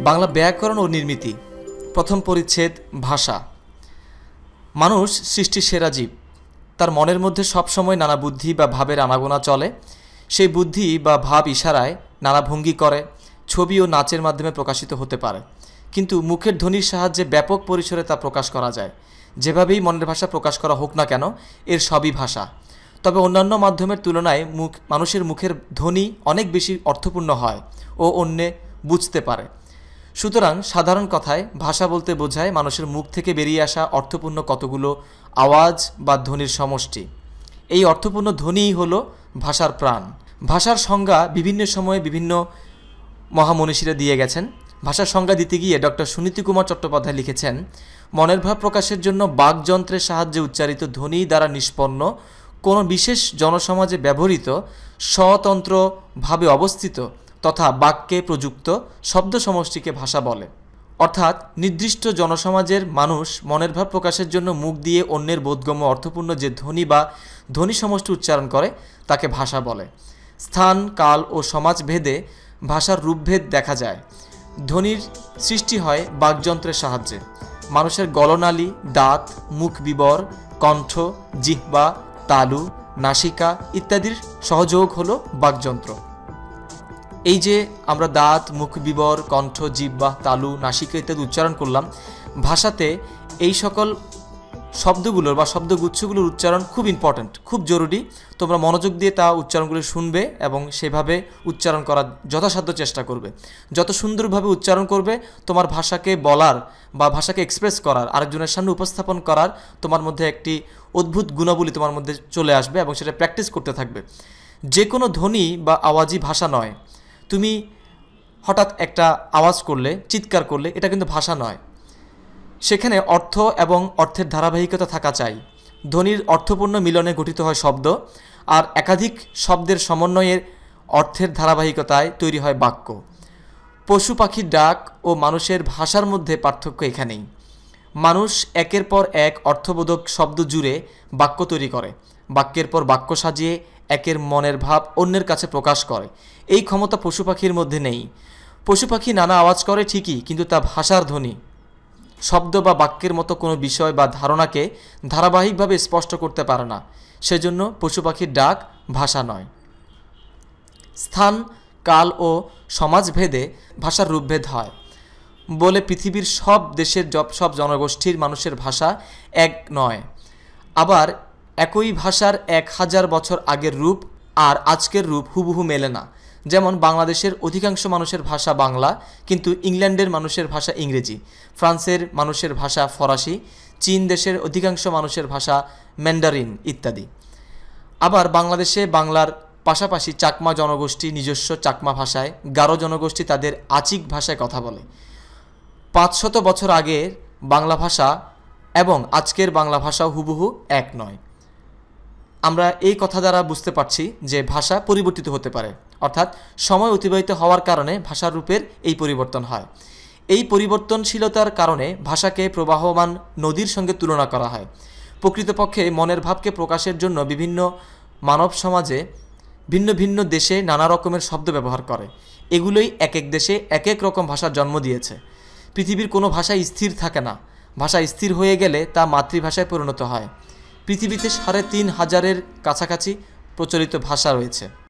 বাংলা ব্যাকরণ ও নির্মিতি। প্রথম পরিচ্ছেদ ভাষা। মানুষ সৃষ্টির সেরা জীব। তার মনের মধ্যে সবসময় নানা বুদ্ধি বা ভাবের আনাগোনা চলে। সেই বুদ্ধি বা ভাব ইশারায় নানা ভঙ্গি করে, ছবি ও নাচের মাধ্যমে প্রকাশিত হতে পারে। কিন্তু মুখের ধ্বনির সাহায্যে ব্যাপক পরিসরে তা প্রকাশ করা যায়। যেভাবেই মনের ভাষা প্রকাশ করা হোক না কেন, এর সবই ভাষা। তবে অন্যান্য মাধ্যমের তুলনায় মানুষের মুখের ধ্বনি অনেক বেশি অর্থপূর্ণ হয় ও অন্যে বুঝতে পারে। সুতরাং সাধারণ কথায় ভাষা বলতে বোঝায় মানুষের মুখ থেকে বেরিয়ে আসা অর্থপূর্ণ কতগুলো আওয়াজ বা ধ্বনির সমষ্টি। এই অর্থপূর্ণ ধ্বনিই হলো ভাষার প্রাণ। ভাষার সংজ্ঞা বিভিন্ন সময়ে বিভিন্ন মহামনীষীরা দিয়ে গেছেন। ভাষার সংজ্ঞা দিতে গিয়ে ডক্টর সুনীতি কুমার চট্টোপাধ্যায় লিখেছেন, মনের ভাব প্রকাশের জন্য বাকযন্ত্রের সাহায্যে উচ্চারিত ধ্বনি দ্বারা নিষ্পন্ন কোনো বিশেষ জনসমাজে ব্যবহৃত স্বতন্ত্রভাবে অবস্থিত তথা বাক্যে প্রযুক্ত শব্দ সমষ্টিকে ভাষা বলে। অর্থাৎ নির্দিষ্ট জনসমাজের মানুষ মনের ভাব প্রকাশের জন্য মুখ দিয়ে অন্যের বোধগম্য অর্থপূর্ণ যে ধ্বনি বা ধ্বনি সমষ্টি উচ্চারণ করে তাকে ভাষা বলে। স্থান, কাল ও সমাজ ভেদে ভাষার রূপভেদ দেখা যায়। ধ্বনির সৃষ্টি হয় বাকযন্ত্রের সাহায্যে। মানুষের গলনালী, দাঁত, মুখ বিবর, কণ্ঠ, জিহ্বা, তালু, নাসিকা ইত্যাদির সহযোগ হলো বাকযন্ত্র। এই যে আমরা দাঁত, মুখ বিবর, কণ্ঠ, জিহ্বা, তালু, নাসিকা ইত্যাদি উচ্চারণ করলাম, ভাষাতে এই সকল শব্দগুলোর বা শব্দগুচ্ছগুলোর উচ্চারণ খুব ইম্পর্ট্যান্ট, খুব জরুরি। তোমরা মনোযোগ দিয়ে তা উচ্চারণগুলো শুনবে এবং সেভাবে উচ্চারণ করার যথাসাধ্য চেষ্টা করবে। যত সুন্দরভাবে উচ্চারণ করবে, তোমার ভাষাকে বলার বা ভাষাকে এক্সপ্রেস করার, আরেকজনের সামনে উপস্থাপন করার তোমার মধ্যে একটি অদ্ভুত গুণাবলী তোমার মধ্যে চলে আসবে এবং সেটা প্র্যাকটিস করতে থাকবে। যে কোনো ধ্বনি বা আওয়াজই ভাষা নয়। তুমি হঠাৎ একটা আওয়াজ করলে, চিৎকার করলে, এটা কিন্তু ভাষা নয়। সেখানে অর্থ এবং অর্থের ধারাবাহিকতা থাকা চাই। ধ্বনির অর্থপূর্ণ মিলনে গঠিত হয় শব্দ, আর একাধিক শব্দের সমন্বয়ের অর্থের ধারাবাহিকতায় তৈরি হয় বাক্য। পশু পাখির ডাক ও মানুষের ভাষার মধ্যে পার্থক্য এখানেই। মানুষ একের পর এক অর্থবোধক শব্দ জুড়ে বাক্য তৈরি করে, বাক্যের পর বাক্য সাজিয়ে একের মনের ভাব অন্যের কাছে প্রকাশ করে। এই ক্ষমতা পশু পাখির মধ্যে নেই। পশু পাখি নানা আওয়াজ করে ঠিকই, কিন্তু তা ভাষার ধ্বনি। শব্দ বা বাক্যের মতো কোনো বিষয় বা ধারণাকে ধারাবাহিকভাবে স্পষ্ট করতে পারে না। সেজন্য পশু পাখির ডাক ভাষা নয়। স্থান, কাল ও সমাজ ভেদে ভাষার রূপভেদ হয় বলে পৃথিবীর সব দেশের সব জনগোষ্ঠীর মানুষের ভাষা এক নয়। আবার একই ভাষার 1000 বছর আগের রূপ আর আজকের রূপ হুবহু মেলে না। যেমন বাংলাদেশের অধিকাংশ মানুষের ভাষা বাংলা, কিন্তু ইংল্যান্ডের মানুষের ভাষা ইংরেজি, ফ্রান্সের মানুষের ভাষা ফরাসি, চীন দেশের অধিকাংশ মানুষের ভাষা ম্যান্ডারিন ইত্যাদি। আবার বাংলাদেশে বাংলার পাশাপাশি চাকমা জনগোষ্ঠী নিজস্ব চাকমা ভাষায়, গারো জনগোষ্ঠী তাদের আচিক ভাষায় কথা বলে। 500 বছর আগের বাংলা ভাষা এবং আজকের বাংলা ভাষাও হুবহু এক নয়। আমরা এই কথা দ্বারা বুঝতে পারছি যে ভাষা পরিবর্তিত হতে পারে, অর্থাৎ সময় অতিবাহিত হওয়ার কারণে ভাষার রূপের এই পরিবর্তন হয়। এই পরিবর্তনশীলতার কারণে ভাষাকে প্রবাহমান নদীর সঙ্গে তুলনা করা হয়। প্রকৃতপক্ষে মনের ভাবকে প্রকাশের জন্য বিভিন্ন মানব সমাজে ভিন্ন ভিন্ন দেশে নানা রকমের শব্দ ব্যবহার করে। এগুলোই এক এক দেশে এক এক রকম ভাষার জন্ম দিয়েছে। পৃথিবীর কোনো ভাষা স্থির থাকে না। ভাষা স্থির হয়ে গেলে তা মাতৃভাষায় পরিণত হয়। পৃথিবীতে 3500-এর কাছাকাছি প্রচলিত ভাষা রয়েছে।